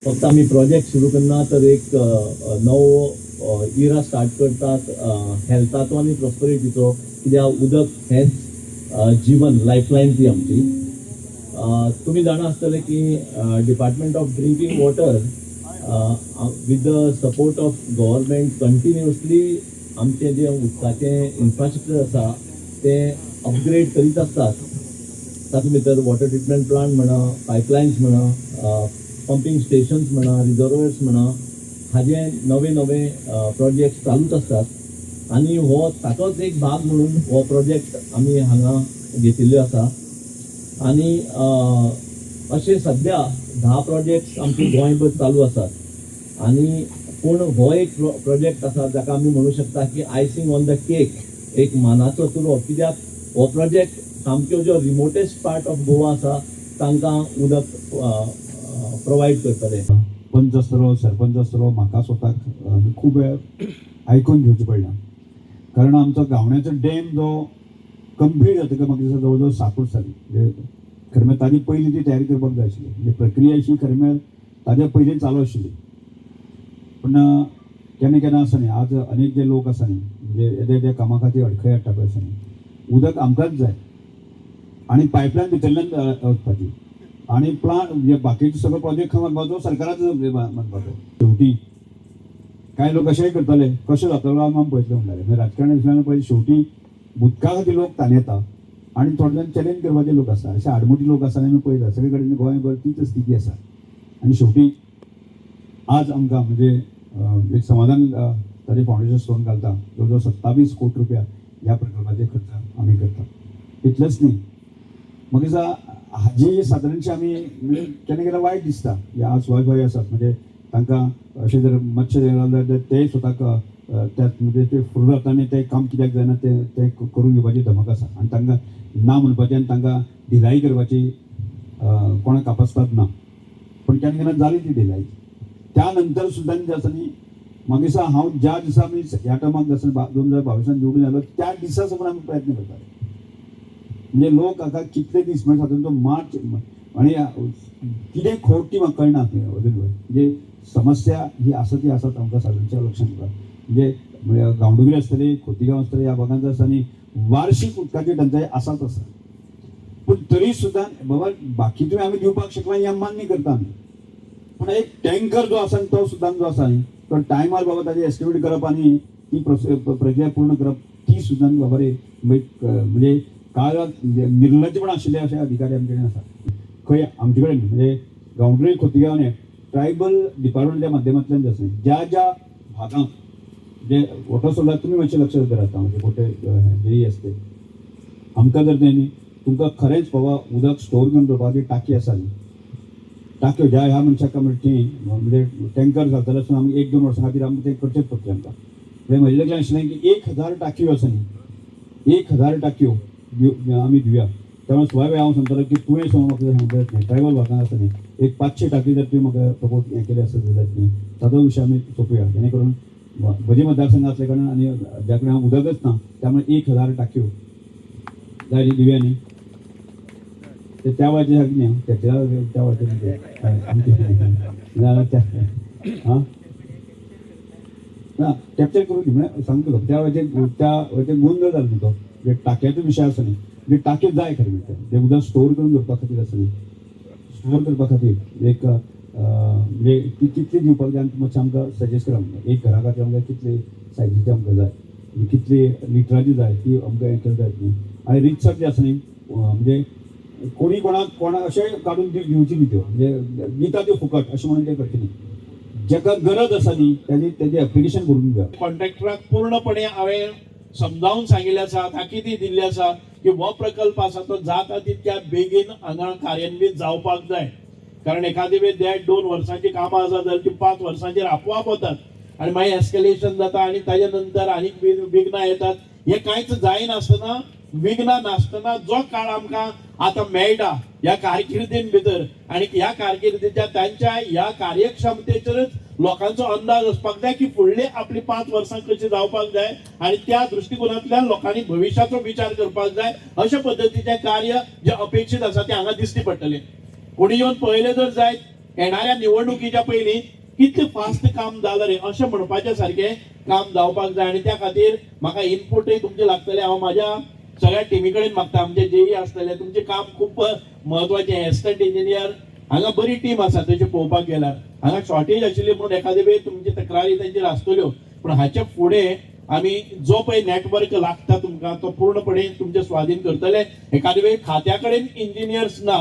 फक्त आम्ही प्रोजेक्ट सुरू करना तर एक नवो इरा स्टार्ट करतात हेल्थाचो आनी प्रॉस्परिटीचो, कित्याक उदक हेच जीवन लायफलायन ती आमची. तुम्ही जाणा आसतले की department of drinking water with the support of government continuously आमचे जे उदकाचें इन्फ्रास्ट्रक्चर आसा ते अपग्रेड करीत आसतात. तातूंत भितर वॉटर ट्रिटमेंट प्लांट म्हणा, पायपलायन्स म्हणा, पंपिंग स्टेशन्स म्हणा, रिजर्वर्स म्हणा, हाजे नवे नवे प्रोजेक्ट चालूच असतात. आणि हो ताचोच एक भाग म्हणून हो प्रोजेक्ट आमी हांगा घेतिल्लो आसा. आणि अशे सध्या 10 प्रोजेक्ट्स आमचे गोंयभर चालू आसात. आणि पूण हो एक प्रोजेक्ट आसा जाका आमी म्हणू शकता की आयसिंग ऑन द केक, एक मानाचो तुरो. कित्याक हो प्रोजेक्ट सामक्यो ज्यो रिमोटेस्ट पार्ट ऑफ गोवा आसा तांकां उदक प्रोवायड करतले. पंच आसतलो, सरपंच आसतलो, म्हाका स्वताक खूब वेळ आयकून घेवचें पडलां. कारण आमचो गावण्याचो डॅम जो कंप्लीट जातकीर म्हाका दिसता जवळ जवळ 7 वर्सां जालीं. म्हणजे खरें म्हळ्यार ताजी पयलीं ती तयारी करपाक जाय आशिल्ली. म्हणजे प्रक्रिया अशी खरें म्हळ्यार ताज्या पयलीं चालू आशिल्ली. पूण केन्ना केन्ना आसा न्ही, आज अनेक जे लोक आसा न्ही, म्हणजे येद्या येद्या कामा खातीर अडखळी हाडटा पळय आसा न्ही, उदक आमकांच जाय आनी पायपलायन भितरल्यान वचपाची. आणि प्लांट म्हणजे बाकीचे सगळो प्रोजेक्ट खंय मानपाचो, सरकाराच मानपाचो. शेवटी कांय लोक अशेंय करताले, कशें जातलो आमी पळयतले म्हणटाले. म्हणजे राजकारणांतल्यान पळय शेवटी उदका खातीर लोक ताणयता आनी थोडे जाण चॅलेंज करपाचे लोक आसा. अशे आडमुठी लोक आसा आमी पळयता सगळे कडेन गोंयभर तीच स्थिती आसा. आनी शेवटी आज आमकां म्हणजे एक समाधान ताजे फावंडेशन स्टोन घालता. जवळ जवळ 27 कोटी रुपया ह्या प्रकल्पाचे खर्च आमी करता. इतलेंच न्ही, म्हाका दिसता हाजी सादारणशी आमी म्हणजे केन्ना केन्ना वायट दिसता. ह्या सुवाळी आसात म्हणजे तांकां अशें जर मातशें जाल्यार ते स्वताक त्यात म्हणजे ते फुडत आनी ते काम कित्याक जायना ते करून घेवपाची धमक आसा. आनी तांकां ना म्हणपाचें आनी तांकां ढिलाई करपाची कोणाक आपासतात ना. पण केन्ना केन्ना जाली ती ढिलाई. त्या नंतर सुद्दां जें आसा न्ही, म्हाका दिसता हांव ज्या दिसा आमी ह्या टर्माक 2022 निवडून आयलो त्या दिसा सावन आमी प्रयत्न करताले. म्हणजे लोक हाका कितले दीस म्हणजे सादारण मार्च आनी कितें खोट ती म्हाका कळना. म्हणजे समस्या ही आसा ती आसात आमकां सादारणच्या लक्षांत येता. म्हणजे गांवडोंगरी आसतली, खोतीगांव आसतली, ह्या भागांत आसा न्ही वार्षिक उदकाची टंचाई आसाच आसा. पूण तरी सुद्दां बाबा बाकी तुवें आमी दिवपाक शकना हें मान्य करता आमी. पूण एक टँकर जो आसा तो सुद्दां जो आसा न्ही तो टायमार बाबा ताजें एस्टिमेट करप आनी ती प्रक्रिया पूर्ण करप ती सुद्दां बाबा रे म्हणजे काळात निर्लज्जपण आशिल्ले अशे अधिकारी आमचे कडेन आसा. खंय आमचे कडेन म्हणजे गांवडोंगरी खोतीगांव ट्रायबल डिपार्टमेंटाच्या माध्यमांतल्यान आसा ज्या ज्या भागांक जे वॉटर सोडला तुमी मातशें लक्ष करात. म्हणजे मोठे जे असते आमकां जर न्ही तुमकां खरेंच बाबा उदक स्टोर करून दवरपाची टाकी आसा न्ही, टाक्यो ज्या ह्या मनशाक म्हणजे टँकर घालतले आसून आमी 1-2 वर्सां खातीर आमकां तें करचेंच पडटलें आमकां. म्हणजे म्हजे लक्षांत आशिल्लें की 1000 टाकयो आसा न्ही, 1000 टाकयो आमी दिवया. त्यामुळे सुवाय हांव सांगतालो की तुवें म्हाका सांगता ट्रायबल भागांत आसा न्ही एक 500 टाकी जर तुवें म्हाका सपोज हें केलें आसत जाल्यार न्ही ताचो विशय आमी सोंपया. जेणे करून म्हजे मतदारसंघ असल्या कारणान आनी ज्या कडेन हांव उदकच ना त्यामुळे 1000 टाकयो जाय दिवया न्ही. ते त्या वेळाचेर सारकें न्ही त्या वेळाचेर हां ना कॅप्चर करून दी म्हळ्यार सांगतलो त्या वेळाचेर गोंधळ जालो न्ही तो. म्हणजे टाक्याचो विशय आसा न्ही म्हणजे टाके जाय खरें म्हणटा ते उदक स्टोर करून दवरपा खातीर आसा न्ही. स्टोर करपा खातीर एक म्हणजे ती कितली दिवपाक जाय आनी मातशें आमकां सजेस्ट करा. एक घरा खातीर आमकां कितले सायजीची आमकां जाय, कितली लिटराची जाय ती आमकां हें केली जाय न्ही. आनी रितसर जे आसा न्ही म्हणजे कोणी कोणाक अशें काडून दिवची न्ही त्यो म्हणजे दिता त्यो फुकट अशें म्हणून तें करचें न्ही. जाका गरज आसा न्ही तेजें एप्लिकेशन करून घेवया. कॉन्ट्रॅक्टराक पूर्णपणे हांवें समजावून सांगिल्लें आसा, ताकीदी दिल्ली आसा की हो प्रकल्प आसा तो जाता तितक्या बेगीन हांगा कार्यान्वीत जावपाक जाय. कारण एखादी वेळ 1.5-2 वर्सांची कामां आसा जाल्यार ती 5 वर्सांचेर आपोआप वतात आनी मागीर एस्केलेशन जाता आनी ताजे नंतर आनीक विघ्नां येतात. हे कांयच जायनासतना विघ्नां नासतना जो काळ आमकां आतां मेळटा ह्या कारकिर्दीन भितर आनी ह्या कारकिर्दीच्या तांच्या ह्या कार्यक्षमतेचेरच लोकांचो अंदाज आसपाक जाय की फुडली आपली 5 वर्सां कशी जावपाक जाय आनी त्या दृश्टिकोनांतल्यान लोकांनी भविष्याचो विचार करपाक जाय. अशा पद्दतीचें कार्य जे अपेक्षीत आसा तें हांगा दिसती पडटलें. कोणी येवन पळयलें जर जायत येणाऱ्या निवडणुकीच्या पयलीं कितले फास्ट काम जालें रे अशें म्हणपाच्या सारखें काम जावपाक जाय आनी त्या खातीर म्हाका इनपुटूय तुमचे लागतले. हांव म्हाज्या सगळ्या टिमी कडेन मागता, आमचे जेई आसतले, तुमचे काम खूब महत्वाचें. एसिस्टंट इंजिनियर हांगा बरी टीम आसा तशें पळोवपाक गेल्यार. हांगा शॉर्टेज आशिल्ली म्हणून एखादे वेळ तुमची तक्रारी तांचेर आसतल्यो, पूण हाचे फुडें आमी जो पळय नेटवर्क लागता तुमकां तो पूर्णपणे तुमचे स्वाधीन करतले. एखादे वेळ खात्या कडेन इंजिनियर्स ना,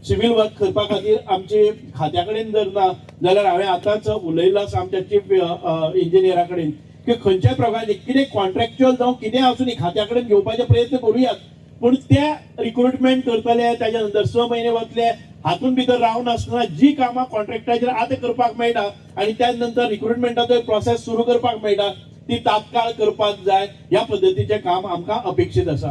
सिव्हिल वर्क करपा खातीर आमचे खात्या कडेन जर ना जाल्यार हांवें आतांच उलयलां आसा आमच्या चीफ इंजिनियरा कडेन की खंयच्याय प्रकारचे कितें कॉन्ट्रॅक्च्युअल जावं कितें आसूं खात्या कडेन घेवपाचे प्रयत्न करुयात, पूण त्या रिक्रुटमेंट करतले त्याच्या नंतर 6 महिने वतले, हातून भितर रावन आसतना जी कामां कॉन्ट्रॅक्टाचेर आतां करपाक मेळटा आनी त्या नंतर रिक्रुटमेंटाचो प्रोसेस सुरू करपाक मेळटा ती तात्काळ करपाक जाय. ह्या पद्दतीचें काम आमकां अपेक्षीत आसा.